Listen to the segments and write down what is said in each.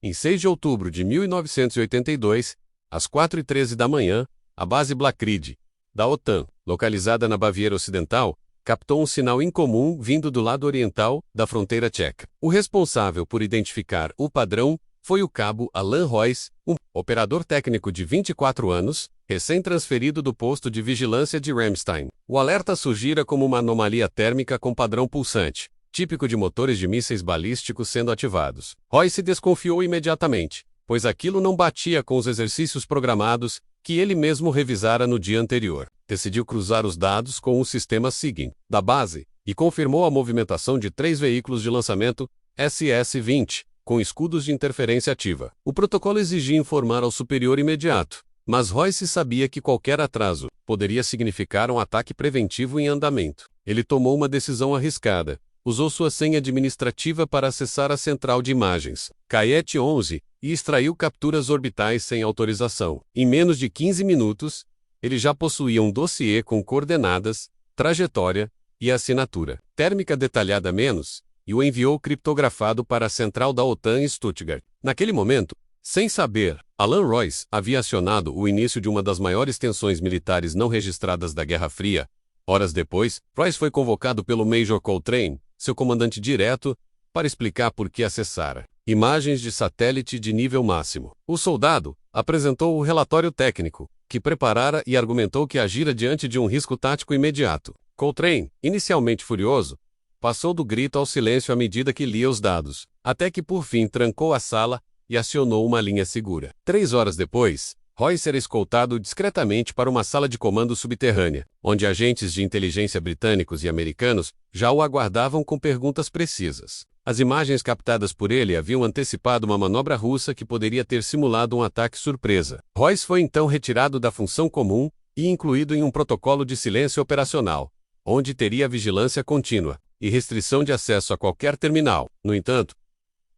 Em 6 de outubro de 1982, às 4h13 da manhã, a base Blackridge, da OTAN, localizada na Baviera Ocidental, captou um sinal incomum vindo do lado oriental da fronteira tcheca. O responsável por identificar o padrão foi o cabo Alan Royce, um operador técnico de 24 anos, recém-transferido do posto de vigilância de Ramstein. O alerta surgira como uma anomalia térmica com padrão pulsante, típico de motores de mísseis balísticos sendo ativados. Royce desconfiou imediatamente, pois aquilo não batia com os exercícios programados que ele mesmo revisara no dia anterior. Decidiu cruzar os dados com o sistema SIGINT da base e confirmou a movimentação de 3 veículos de lançamento SS-20 com escudos de interferência ativa. O protocolo exigia informar ao superior imediato, mas Royce sabia que qualquer atraso poderia significar um ataque preventivo em andamento. Ele tomou uma decisão arriscada. Usou sua senha administrativa para acessar a central de imagens, Kayet 11, e extraiu capturas orbitais sem autorização. Em menos de 15 minutos, ele já possuía um dossiê com coordenadas, trajetória e assinatura térmica detalhada menos, e o enviou criptografado para a central da OTAN em Stuttgart. Naquele momento, sem saber, Alan Royce havia acionado o início de uma das maiores tensões militares não registradas da Guerra Fria. Horas depois, Royce foi convocado pelo Major Coltrane, seu comandante direto, para explicar por que acessara imagens de satélite de nível máximo. O soldado apresentou o relatório técnico, que preparara e argumentou que agira diante de um risco tático imediato. Coltrane, inicialmente furioso, passou do grito ao silêncio à medida que lia os dados, até que por fim trancou a sala e acionou uma linha segura. 3 horas depois, Royce era escoltado discretamente para uma sala de comando subterrânea, onde agentes de inteligência britânicos e americanos já o aguardavam com perguntas precisas. As imagens captadas por ele haviam antecipado uma manobra russa que poderia ter simulado um ataque surpresa. Royce foi então retirado da função comum e incluído em um protocolo de silêncio operacional, onde teria vigilância contínua e restrição de acesso a qualquer terminal. No entanto,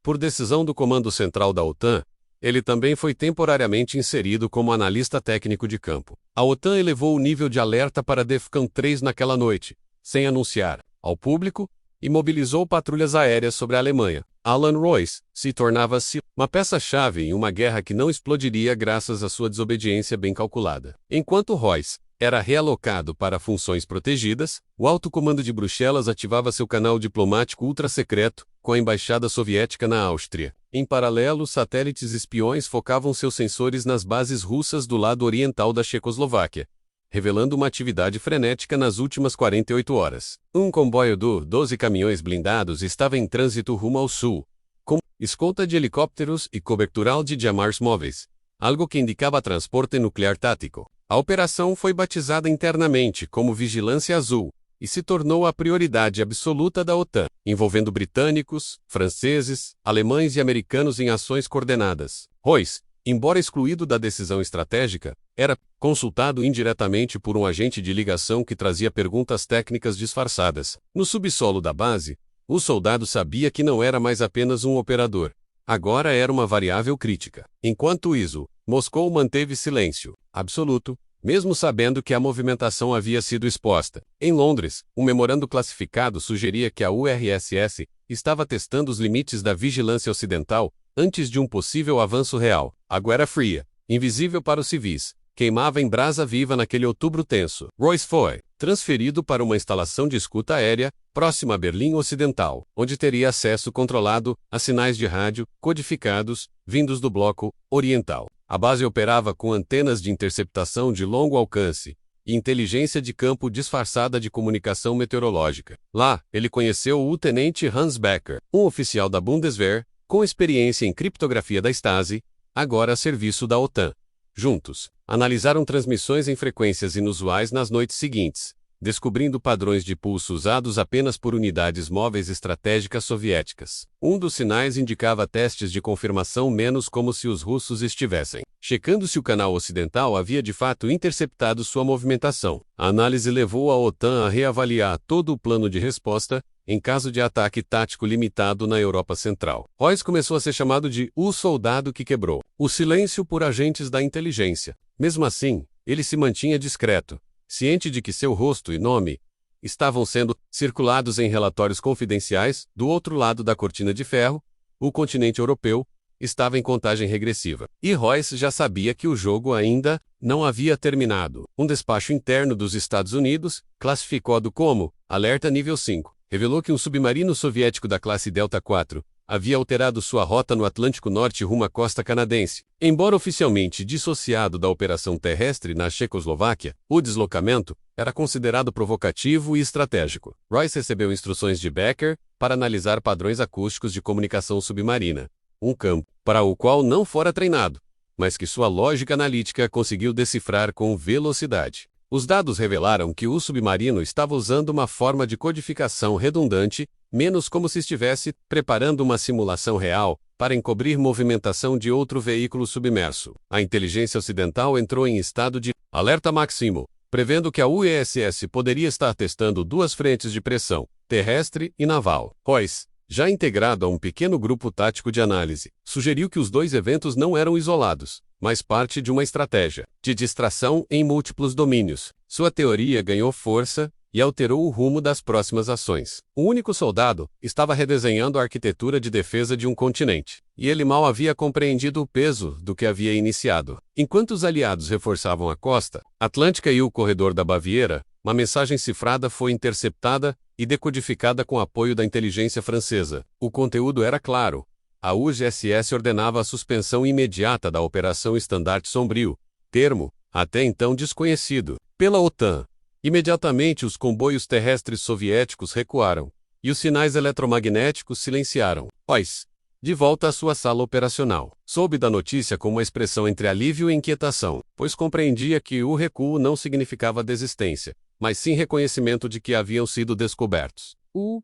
por decisão do Comando Central da OTAN, ele também foi temporariamente inserido como analista técnico de campo. A OTAN elevou o nível de alerta para DEFCON 3 naquela noite, sem anunciar ao público, e mobilizou patrulhas aéreas sobre a Alemanha. Alan Royce se tornava-se uma peça-chave em uma guerra que não explodiria graças à sua desobediência bem calculada. Enquanto Royce era realocado para funções protegidas, o Alto Comando de Bruxelas ativava seu canal diplomático ultra-secreto com a Embaixada Soviética na Áustria. Em paralelo, satélites espiões focavam seus sensores nas bases russas do lado oriental da Checoslováquia, revelando uma atividade frenética nas últimas 48 horas. Um comboio de 12 caminhões blindados estava em trânsito rumo ao sul, com escolta de helicópteros e cobertural de Jamars móveis, algo que indicava transporte nuclear tático. A operação foi batizada internamente como Vigilância Azul e se tornou a prioridade absoluta da OTAN, envolvendo britânicos, franceses, alemães e americanos em ações coordenadas. Royce, embora excluído da decisão estratégica, era consultado indiretamente por um agente de ligação que trazia perguntas técnicas disfarçadas. No subsolo da base, o soldado sabia que não era mais apenas um operador. Agora era uma variável crítica. Enquanto isso, Moscou manteve silêncio absoluto, mesmo sabendo que a movimentação havia sido exposta. Em Londres, um memorando classificado sugeria que a URSS estava testando os limites da vigilância ocidental antes de um possível avanço real. A Guerra Fria, invisível para os civis, queimava em brasa viva naquele outubro tenso. Royce foi transferido para uma instalação de escuta aérea próxima a Berlim Ocidental, onde teria acesso controlado a sinais de rádio codificados vindos do bloco oriental. A base operava com antenas de interceptação de longo alcance e inteligência de campo disfarçada de comunicação meteorológica. Lá, ele conheceu o tenente Hans Becker, um oficial da Bundeswehr, com experiência em criptografia da Stasi, agora a serviço da OTAN. Juntos, analisaram transmissões em frequências inusuais nas noites seguintes, descobrindo padrões de pulso usados apenas por unidades móveis estratégicas soviéticas. Um dos sinais indicava testes de confirmação menos como se os russos estivessem checando se o canal ocidental havia de fato interceptado sua movimentação. A análise levou a OTAN a reavaliar todo o plano de resposta em caso de ataque tático limitado na Europa Central. Royce começou a ser chamado de o soldado que quebrou o silêncio por agentes da inteligência. Mesmo assim, ele se mantinha discreto, ciente de que seu rosto e nome estavam sendo circulados em relatórios confidenciais do outro lado da cortina de ferro, o continente europeu, estava em contagem regressiva. E Royce já sabia que o jogo ainda não havia terminado. Um despacho interno dos Estados Unidos, classificado como Alerta Nível 5, revelou que um submarino soviético da classe Delta IV havia alterado sua rota no Atlântico Norte rumo à costa canadense. Embora oficialmente dissociado da operação terrestre na Checoslováquia, o deslocamento era considerado provocativo e estratégico. Royce recebeu instruções de Becker para analisar padrões acústicos de comunicação submarina, um campo para o qual não fora treinado, mas que sua lógica analítica conseguiu decifrar com velocidade. Os dados revelaram que o submarino estava usando uma forma de codificação redundante, menos como se estivesse preparando uma simulação real para encobrir movimentação de outro veículo submerso. A inteligência ocidental entrou em estado de alerta máximo, prevendo que a UESS poderia estar testando duas frentes de pressão, terrestre e naval. Royce, já integrado a um pequeno grupo tático de análise, sugeriu que os dois eventos não eram isolados, mas parte de uma estratégia de distração em múltiplos domínios. Sua teoria ganhou força e alterou o rumo das próximas ações. O único soldado estava redesenhando a arquitetura de defesa de um continente, e ele mal havia compreendido o peso do que havia iniciado. Enquanto os aliados reforçavam a costa atlântica e o corredor da Baviera, uma mensagem cifrada foi interceptada e decodificada com apoio da inteligência francesa. O conteúdo era claro. A UGSS ordenava a suspensão imediata da Operação Estandarte Sombrio, termo, até então desconhecido, pela OTAN. Imediatamente os comboios terrestres soviéticos recuaram, e os sinais eletromagnéticos silenciaram. Royce, de volta à sua sala operacional, soube da notícia com uma expressão entre alívio e inquietação, pois compreendia que o recuo não significava desistência, mas sim reconhecimento de que haviam sido descobertos. O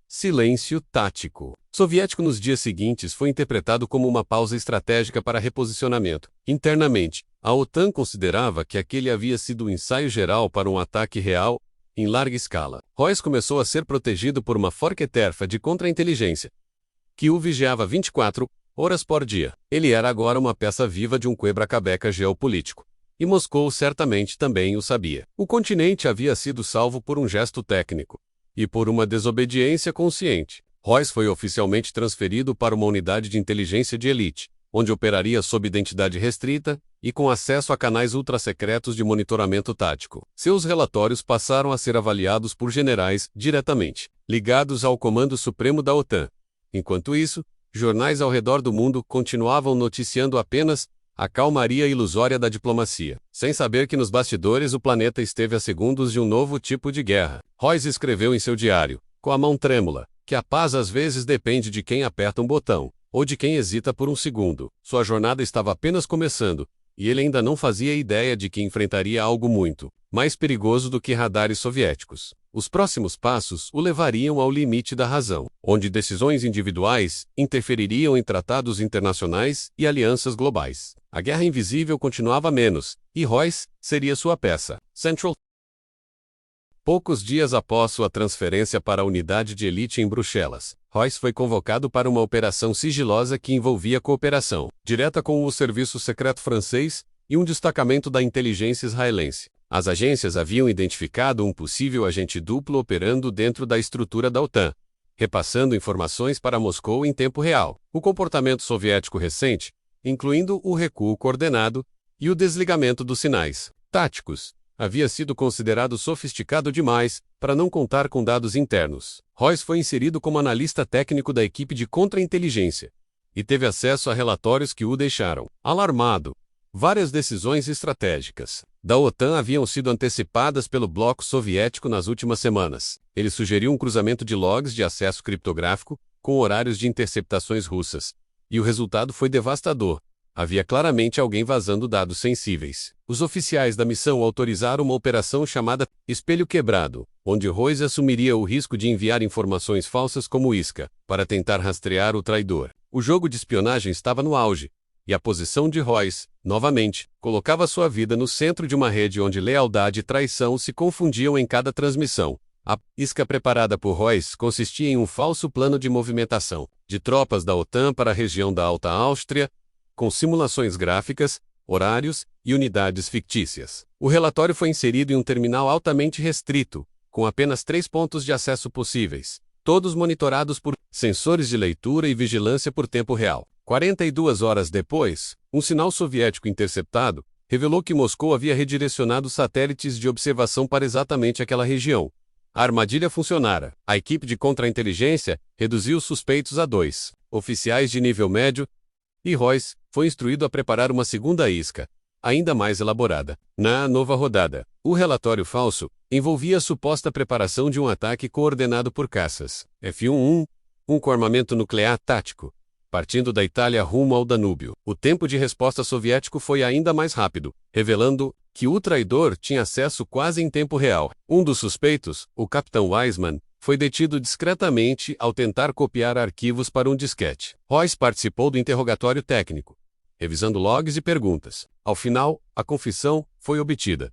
silêncio tático soviético nos dias seguintes foi interpretado como uma pausa estratégica para reposicionamento. Internamente, a OTAN considerava que aquele havia sido um ensaio geral para um ataque real, em larga escala. Royce começou a ser protegido por uma forte terfa de contra-inteligência, que o vigiava 24 horas por dia. Ele era agora uma peça viva de um quebra-cabeça geopolítico. E Moscou certamente também o sabia. O continente havia sido salvo por um gesto técnico e por uma desobediência consciente. Royce foi oficialmente transferido para uma unidade de inteligência de elite, onde operaria sob identidade restrita e com acesso a canais ultrassecretos de monitoramento tático. Seus relatórios passaram a ser avaliados por generais diretamente ligados ao Comando Supremo da OTAN. Enquanto isso, jornais ao redor do mundo continuavam noticiando apenas a calmaria ilusória da diplomacia, sem saber que nos bastidores o planeta esteve a segundos de um novo tipo de guerra. Royce escreveu em seu diário, com a mão trêmula, que a paz às vezes depende de quem aperta um botão, ou de quem hesita por um segundo. Sua jornada estava apenas começando, e ele ainda não fazia ideia de que enfrentaria algo muito mais perigoso do que radares soviéticos. Os próximos passos o levariam ao limite da razão, onde decisões individuais interfeririam em tratados internacionais e alianças globais. A guerra invisível continuava menos, e Royce seria sua peça central. Poucos dias após sua transferência para a unidade de elite em Bruxelas, Royce foi convocado para uma operação sigilosa que envolvia cooperação direta com o serviço secreto francês e um destacamento da inteligência israelense. As agências haviam identificado um possível agente duplo operando dentro da estrutura da OTAN, repassando informações para Moscou em tempo real. O comportamento soviético recente, incluindo o recuo coordenado e o desligamento dos sinais táticos, havia sido considerado sofisticado demais para não contar com dados internos. Royce foi inserido como analista técnico da equipe de contra-inteligência e teve acesso a relatórios que o deixaram alarmado. Várias decisões estratégicas da OTAN haviam sido antecipadas pelo bloco soviético nas últimas semanas. Ele sugeriu um cruzamento de logs de acesso criptográfico com horários de interceptações russas, e o resultado foi devastador. Havia claramente alguém vazando dados sensíveis. Os oficiais da missão autorizaram uma operação chamada Espelho Quebrado, onde Royce assumiria o risco de enviar informações falsas como isca, para tentar rastrear o traidor. O jogo de espionagem estava no auge, e a posição de Royce, novamente, colocava sua vida no centro de uma rede onde lealdade e traição se confundiam em cada transmissão. A isca preparada por Royce consistia em um falso plano de movimentação de tropas da OTAN para a região da Alta Áustria, com simulações gráficas, horários e unidades fictícias. O relatório foi inserido em um terminal altamente restrito, com apenas 3 pontos de acesso possíveis, todos monitorados por sensores de leitura e vigilância por tempo real. 42 horas depois, um sinal soviético interceptado revelou que Moscou havia redirecionado satélites de observação para exatamente aquela região. A armadilha funcionara. A equipe de contra-inteligência reduziu os suspeitos a 2 oficiais de nível médio, e Royce foi instruído a preparar uma segunda isca, ainda mais elaborada. Na nova rodada, o relatório falso envolvia a suposta preparação de um ataque coordenado por caças F-11, com armamento nuclear tático, partindo da Itália rumo ao Danúbio. O tempo de resposta soviético foi ainda mais rápido, revelando que o traidor tinha acesso quase em tempo real. Um dos suspeitos, o capitão Wiseman, foi detido discretamente ao tentar copiar arquivos para um disquete. Royce participou do interrogatório técnico, revisando logs e perguntas. Ao final, a confissão foi obtida.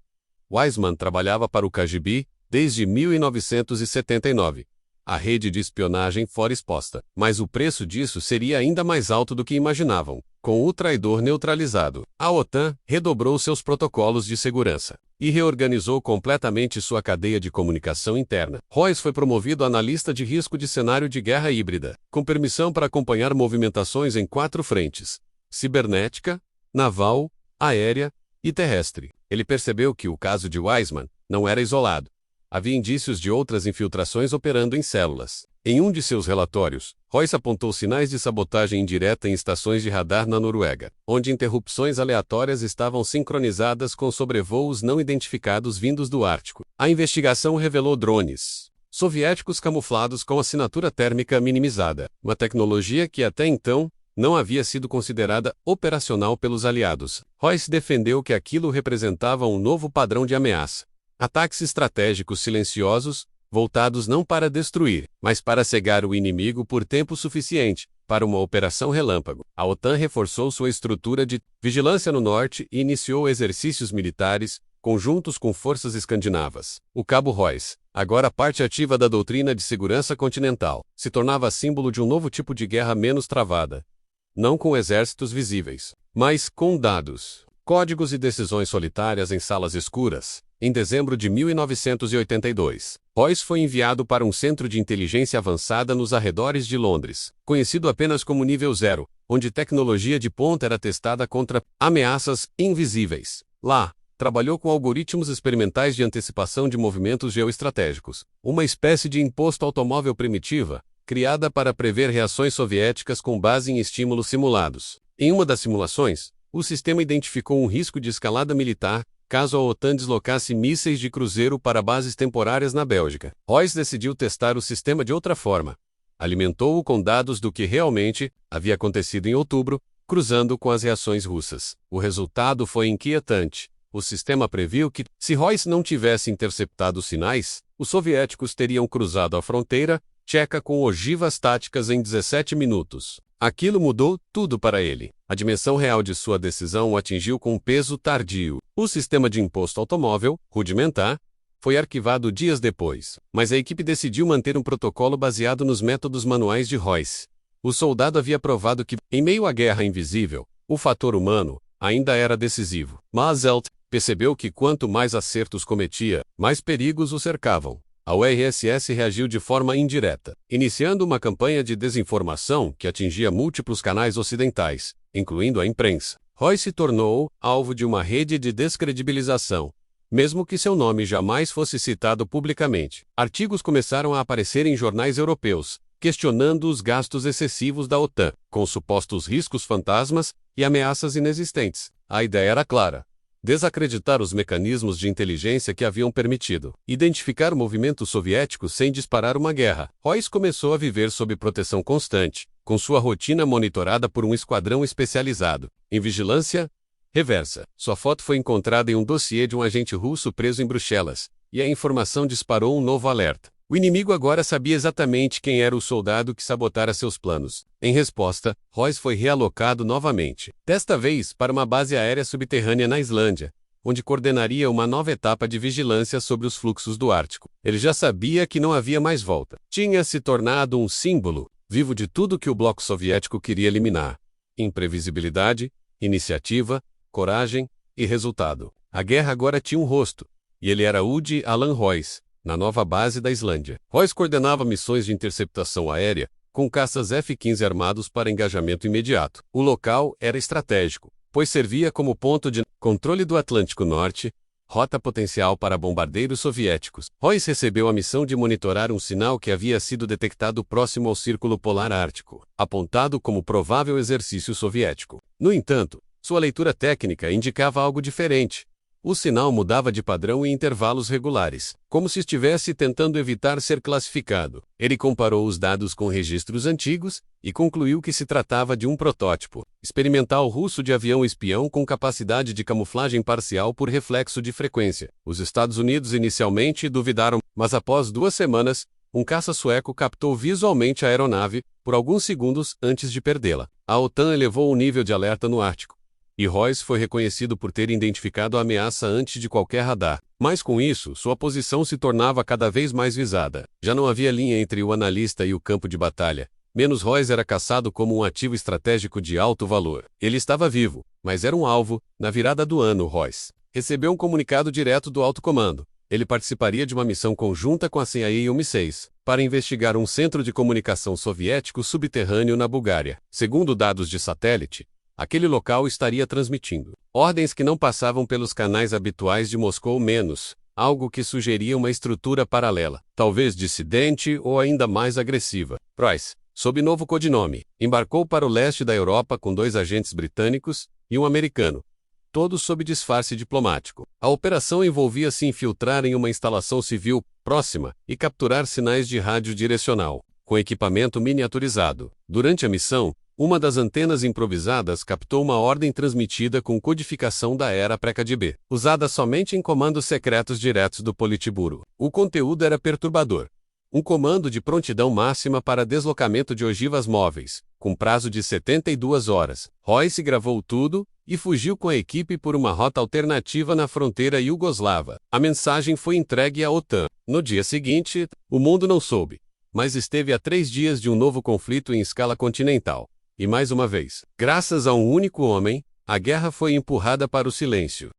Wiseman trabalhava para o KGB desde 1979. A rede de espionagem fora exposta. Mas o preço disso seria ainda mais alto do que imaginavam. Com o traidor neutralizado, a OTAN redobrou seus protocolos de segurança e reorganizou completamente sua cadeia de comunicação interna. Royce foi promovido a analista de risco de cenário de guerra híbrida, com permissão para acompanhar movimentações em 4 frentes: cibernética, naval, aérea e terrestre. Ele percebeu que o caso de Wiseman não era isolado. Havia indícios de outras infiltrações operando em células. Em um de seus relatórios, Royce apontou sinais de sabotagem indireta em estações de radar na Noruega, onde interrupções aleatórias estavam sincronizadas com sobrevoos não identificados vindos do Ártico. A investigação revelou drones soviéticos camuflados com assinatura térmica minimizada, uma tecnologia que até então não havia sido considerada operacional pelos aliados. Royce defendeu que aquilo representava um novo padrão de ameaça. Ataques estratégicos silenciosos, voltados não para destruir, mas para cegar o inimigo por tempo suficiente para uma operação relâmpago. A OTAN reforçou sua estrutura de vigilância no norte e iniciou exercícios militares conjuntos com forças escandinavas. O Cabo Royce, agora parte ativa da doutrina de segurança continental, se tornava símbolo de um novo tipo de guerra menos travada. Não com exércitos visíveis, mas com dados, códigos e decisões solitárias em salas escuras. Em dezembro de 1982, Royce foi enviado para um centro de inteligência avançada nos arredores de Londres, conhecido apenas como Nível Zero, onde tecnologia de ponta era testada contra ameaças invisíveis. Lá, trabalhou com algoritmos experimentais de antecipação de movimentos geoestratégicos, uma espécie de imposto automóvel primitiva, criada para prever reações soviéticas com base em estímulos simulados. Em uma das simulações, o sistema identificou um risco de escalada militar caso a OTAN deslocasse mísseis de cruzeiro para bases temporárias na Bélgica. Royce decidiu testar o sistema de outra forma. Alimentou-o com dados do que realmente havia acontecido em outubro, cruzando com as reações russas. O resultado foi inquietante. O sistema previu que, se Royce não tivesse interceptado os sinais, os soviéticos teriam cruzado a fronteira tcheca com ogivas táticas em 17 minutos. Aquilo mudou tudo para ele. A dimensão real de sua decisão o atingiu com um peso tardio. O sistema de imposto automóvel, rudimentar, foi arquivado dias depois, mas a equipe decidiu manter um protocolo baseado nos métodos manuais de Royce. O soldado havia provado que, em meio à guerra invisível, o fator humano ainda era decisivo. Maselt percebeu que quanto mais acertos cometia, mais perigos o cercavam. A URSS reagiu de forma indireta, iniciando uma campanha de desinformação que atingia múltiplos canais ocidentais, incluindo a imprensa. Royce se tornou alvo de uma rede de descredibilização, mesmo que seu nome jamais fosse citado publicamente. Artigos começaram a aparecer em jornais europeus, questionando os gastos excessivos da OTAN, com supostos riscos fantasmas e ameaças inexistentes. A ideia era clara: desacreditar os mecanismos de inteligência que haviam permitido identificar o movimento soviético sem disparar uma guerra. Royce começou a viver sob proteção constante, com sua rotina monitorada por um esquadrão especializado em vigilância reversa. Sua foto foi encontrada em um dossiê de um agente russo preso em Bruxelas, e a informação disparou um novo alerta. O inimigo agora sabia exatamente quem era o soldado que sabotara seus planos. Em resposta, Royce foi realocado novamente, desta vez para uma base aérea subterrânea na Islândia, onde coordenaria uma nova etapa de vigilância sobre os fluxos do Ártico. Ele já sabia que não havia mais volta. Tinha se tornado um símbolo vivo de tudo que o bloco soviético queria eliminar: imprevisibilidade, iniciativa, coragem e resultado. A guerra agora tinha um rosto, e ele era Udi Alan Royce, na nova base da Islândia. Royce coordenava missões de interceptação aérea, com caças F-15 armados para engajamento imediato. O local era estratégico, pois servia como ponto de controle do Atlântico Norte, rota potencial para bombardeiros soviéticos. Royce recebeu a missão de monitorar um sinal que havia sido detectado próximo ao Círculo Polar Ártico, apontado como provável exercício soviético. No entanto, sua leitura técnica indicava algo diferente. O sinal mudava de padrão em intervalos regulares, como se estivesse tentando evitar ser classificado. Ele comparou os dados com registros antigos e concluiu que se tratava de um protótipo experimental russo de avião espião com capacidade de camuflagem parcial por reflexo de frequência. Os Estados Unidos inicialmente duvidaram, mas após 2 semanas, um caça sueco captou visualmente a aeronave por alguns segundos antes de perdê-la. A OTAN elevou o nível de alerta no Ártico, e Royce foi reconhecido por ter identificado a ameaça antes de qualquer radar. Mas com isso, sua posição se tornava cada vez mais visada. Já não havia linha entre o analista e o campo de batalha. Menos Royce era caçado como um ativo estratégico de alto valor. Ele estava vivo, mas era um alvo. Na virada do ano, Royce recebeu um comunicado direto do alto comando. Ele participaria de uma missão conjunta com a CIA e o MI6 para investigar um centro de comunicação soviético subterrâneo na Bulgária. Segundo dados de satélite, aquele local estaria transmitindo ordens que não passavam pelos canais habituais de Moscou menos, algo que sugeria uma estrutura paralela, talvez dissidente ou ainda mais agressiva. Royce, sob novo codinome, embarcou para o leste da Europa com 2 agentes britânicos e um americano, todos sob disfarce diplomático. A operação envolvia se infiltrar em uma instalação civil próxima e capturar sinais de rádio direcional, com equipamento miniaturizado. Durante a missão, uma das antenas improvisadas captou uma ordem transmitida com codificação da era pré-KGB, usada somente em comandos secretos diretos do Politburo. O conteúdo era perturbador. Um comando de prontidão máxima para deslocamento de ogivas móveis, com prazo de 72 horas. Royce gravou tudo e fugiu com a equipe por uma rota alternativa na fronteira iugoslava. A mensagem foi entregue à OTAN. No dia seguinte, o mundo não soube, mas esteve a 3 dias de um novo conflito em escala continental. E mais uma vez, graças a um único homem, a guerra foi empurrada para o silêncio.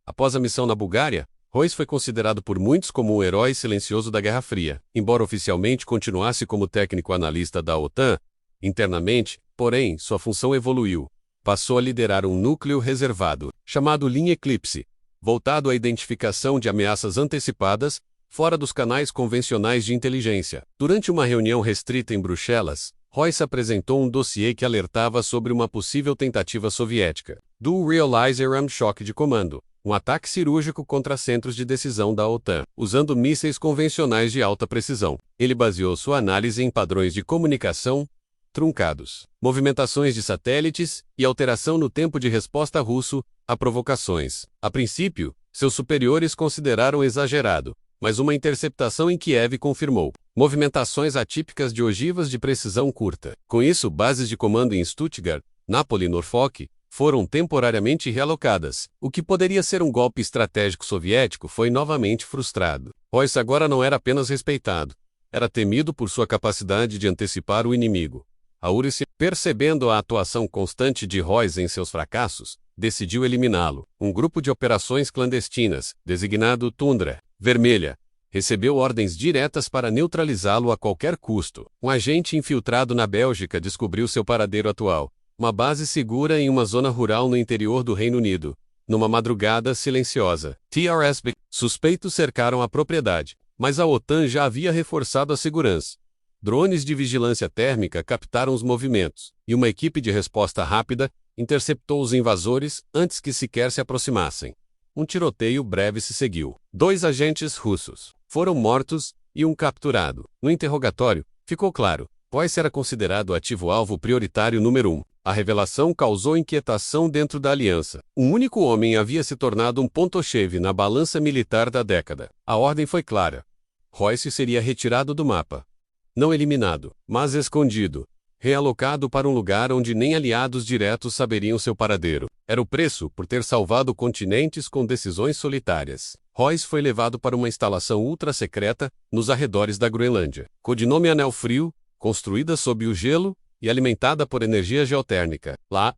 Após a missão na Bulgária, Royce foi considerado por muitos como um herói silencioso da Guerra Fria. Embora oficialmente continuasse como técnico analista da OTAN, internamente, porém, sua função evoluiu. Passou a liderar um núcleo reservado, chamado Linha Eclipse, voltado à identificação de ameaças antecipadas, fora dos canais convencionais de inteligência. Durante uma reunião restrita em Bruxelas, Royce apresentou um dossiê que alertava sobre uma possível tentativa soviética do Realizer Arm Shock de comando, um ataque cirúrgico contra centros de decisão da OTAN, usando mísseis convencionais de alta precisão. Ele baseou sua análise em padrões de comunicação truncados, movimentações de satélites e alteração no tempo de resposta russo a provocações. A princípio, seus superiores consideraram exagerado, mas uma interceptação em Kiev confirmou movimentações atípicas de ogivas de precisão curta. Com isso, bases de comando em Stuttgart, Nápoles e Norfolk foram temporariamente realocadas. O que poderia ser um golpe estratégico soviético foi novamente frustrado. Royce agora não era apenas respeitado, era temido por sua capacidade de antecipar o inimigo. A URSS, percebendo a atuação constante de Royce em seus fracassos, decidiu eliminá-lo. Um grupo de operações clandestinas, designado Tundra Vermelha, recebeu ordens diretas para neutralizá-lo a qualquer custo. Um agente infiltrado na Bélgica descobriu seu paradeiro atual, uma base segura em uma zona rural no interior do Reino Unido. Numa madrugada silenciosa, TRSB suspeitos cercaram a propriedade, mas a OTAN já havia reforçado a segurança. Drones de vigilância térmica captaram os movimentos, e uma equipe de resposta rápida interceptou os invasores antes que sequer se aproximassem. Um tiroteio breve se seguiu. 2 agentes russos foram mortos e um capturado. No interrogatório, ficou claro, Royce era considerado ativo-alvo prioritário número 1. A revelação causou inquietação dentro da aliança. Um único homem havia se tornado um ponto-chave na balança militar da década. A ordem foi clara. Royce seria retirado do mapa. Não eliminado, mas escondido, realocado para um lugar onde nem aliados diretos saberiam seu paradeiro. Era o preço por ter salvado continentes com decisões solitárias. Royce foi levado para uma instalação ultra-secreta nos arredores da Groenlândia. Codinome Anel Frio, construída sob o gelo e alimentada por energia geotérmica. Lá,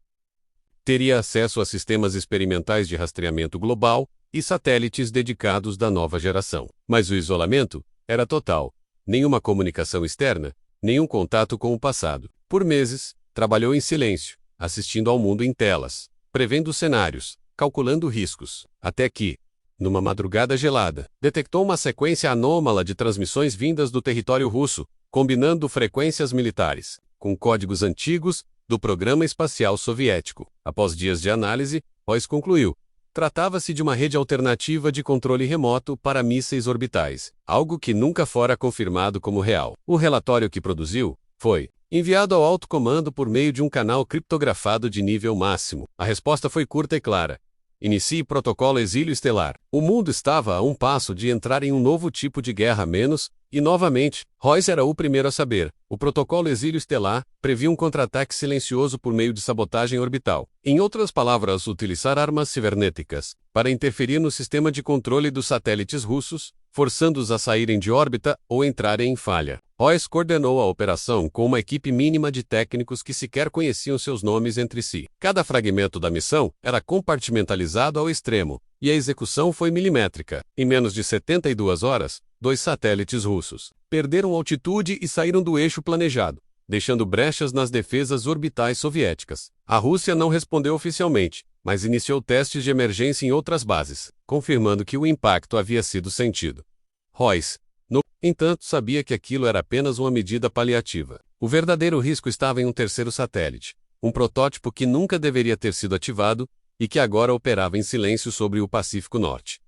teria acesso a sistemas experimentais de rastreamento global e satélites dedicados da nova geração. Mas o isolamento era total. Nenhuma comunicação externa, nenhum contato com o passado. Por meses, trabalhou em silêncio, assistindo ao mundo em telas, prevendo cenários, calculando riscos, até que, numa madrugada gelada, detectou uma sequência anômala de transmissões vindas do território russo, combinando frequências militares, com códigos antigos do programa espacial soviético. Após dias de análise, Royce concluiu: tratava-se de uma rede alternativa de controle remoto para mísseis orbitais, algo que nunca fora confirmado como real. O relatório que produziu foi enviado ao alto comando por meio de um canal criptografado de nível máximo. A resposta foi curta e clara: inicie protocolo exílio estelar. O mundo estava a um passo de entrar em um novo tipo de guerra menos, e novamente, Royce era o primeiro a saber. O protocolo exílio estelar previa um contra-ataque silencioso por meio de sabotagem orbital. Em outras palavras, utilizar armas cibernéticas para interferir no sistema de controle dos satélites russos, forçando-os a saírem de órbita ou entrarem em falha. Royce coordenou a operação com uma equipe mínima de técnicos que sequer conheciam seus nomes entre si. Cada fragmento da missão era compartimentalizado ao extremo, e a execução foi milimétrica. Em menos de 72 horas, 2 satélites russos perderam altitude e saíram do eixo planejado, deixando brechas nas defesas orbitais soviéticas. A Rússia não respondeu oficialmente, mas iniciou testes de emergência em outras bases, confirmando que o impacto havia sido sentido. Royce, no entanto, sabia que aquilo era apenas uma medida paliativa. O verdadeiro risco estava em um terceiro satélite, um protótipo que nunca deveria ter sido ativado e que agora operava em silêncio sobre o Pacífico Norte.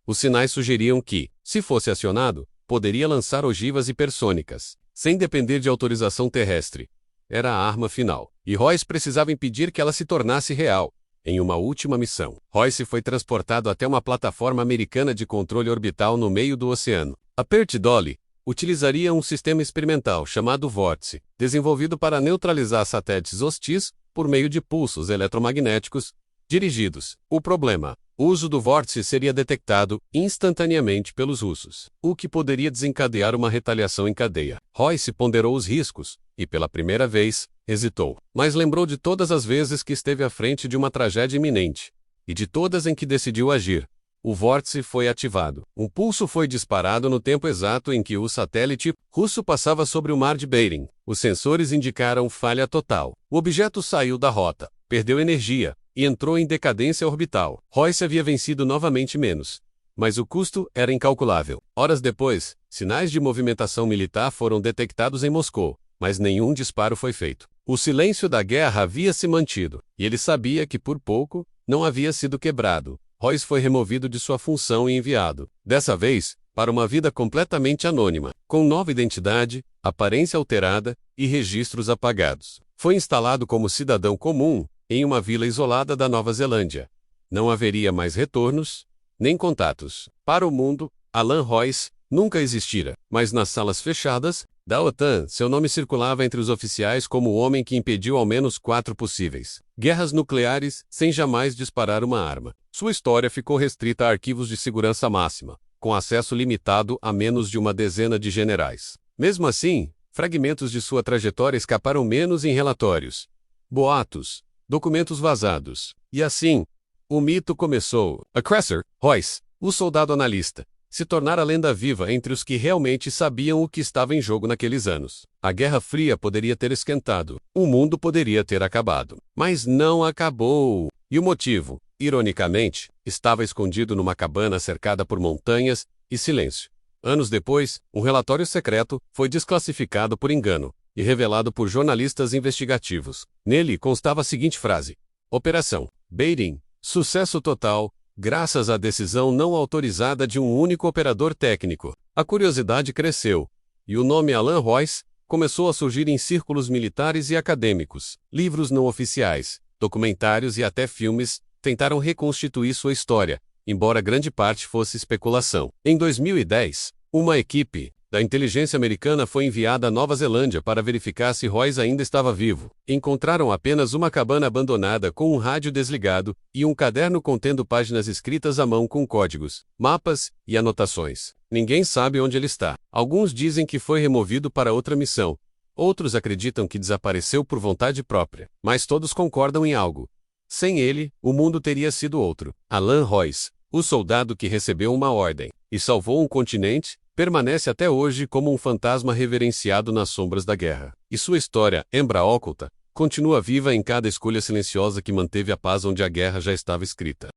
Os sinais sugeriam que, se fosse acionado, poderia lançar ogivas hipersônicas, sem depender de autorização terrestre. Era a arma final, e Royce precisava impedir que ela se tornasse real. Em uma última missão, Royce foi transportado até uma plataforma americana de controle orbital no meio do oceano. A Pearl Dolly utilizaria um sistema experimental chamado Vórtice, desenvolvido para neutralizar satélites hostis por meio de pulsos eletromagnéticos dirigidos. O problema: o uso do vórtice seria detectado instantaneamente pelos russos, o que poderia desencadear uma retaliação em cadeia. Royce ponderou os riscos e, pela primeira vez, hesitou. Mas lembrou de todas as vezes que esteve à frente de uma tragédia iminente, e de todas em que decidiu agir. O vórtice foi ativado. Um pulso foi disparado no tempo exato em que o satélite russo passava sobre o mar de Bering. Os sensores indicaram falha total. O objeto saiu da rota, perdeu energia e entrou em decadência orbital. Royce havia vencido novamente menos, mas o custo era incalculável. Horas depois, sinais de movimentação militar foram detectados em Moscou, mas nenhum disparo foi feito. O silêncio da guerra havia se mantido, e ele sabia que por pouco não havia sido quebrado. Royce foi removido de sua função e enviado, dessa vez, para uma vida completamente anônima, com nova identidade, aparência alterada e registros apagados. Foi instalado como cidadão comum em uma vila isolada da Nova Zelândia. Não haveria mais retornos, nem contatos. Para o mundo, Alan Royce nunca existira, mas nas salas fechadas da OTAN, seu nome circulava entre os oficiais como o homem que impediu ao menos 4 possíveis guerras nucleares sem jamais disparar uma arma. Sua história ficou restrita a arquivos de segurança máxima, com acesso limitado a menos de uma dezena de generais. Mesmo assim, fragmentos de sua trajetória escaparam menos em relatórios, boatos, documentos vazados. E assim, o mito começou. A Cresser, Royce, o soldado analista, se tornara lenda viva entre os que realmente sabiam o que estava em jogo naqueles anos. A Guerra Fria poderia ter esquentado, o mundo poderia ter acabado. Mas não acabou. E o motivo, ironicamente, estava escondido numa cabana cercada por montanhas e silêncio. Anos depois, um relatório secreto foi desclassificado por engano e revelado por jornalistas investigativos. Nele constava a seguinte frase: Operação Beirin, sucesso total, graças à decisão não autorizada de um único operador técnico. A curiosidade cresceu, e o nome Alan Royce começou a surgir em círculos militares e acadêmicos. Livros não oficiais, documentários e até filmes tentaram reconstituir sua história, embora grande parte fosse especulação. Em 2010, uma equipe da inteligência americana foi enviada à Nova Zelândia para verificar se Royce ainda estava vivo. Encontraram apenas uma cabana abandonada com um rádio desligado e um caderno contendo páginas escritas à mão com códigos, mapas e anotações. Ninguém sabe onde ele está. Alguns dizem que foi removido para outra missão. Outros acreditam que desapareceu por vontade própria. Mas todos concordam em algo: sem ele, o mundo teria sido outro. Alan Royce, o soldado que recebeu uma ordem e salvou um continente, permanece até hoje como um fantasma reverenciado nas sombras da guerra. E sua história, embra oculta, continua viva em cada escolha silenciosa que manteve a paz onde a guerra já estava escrita.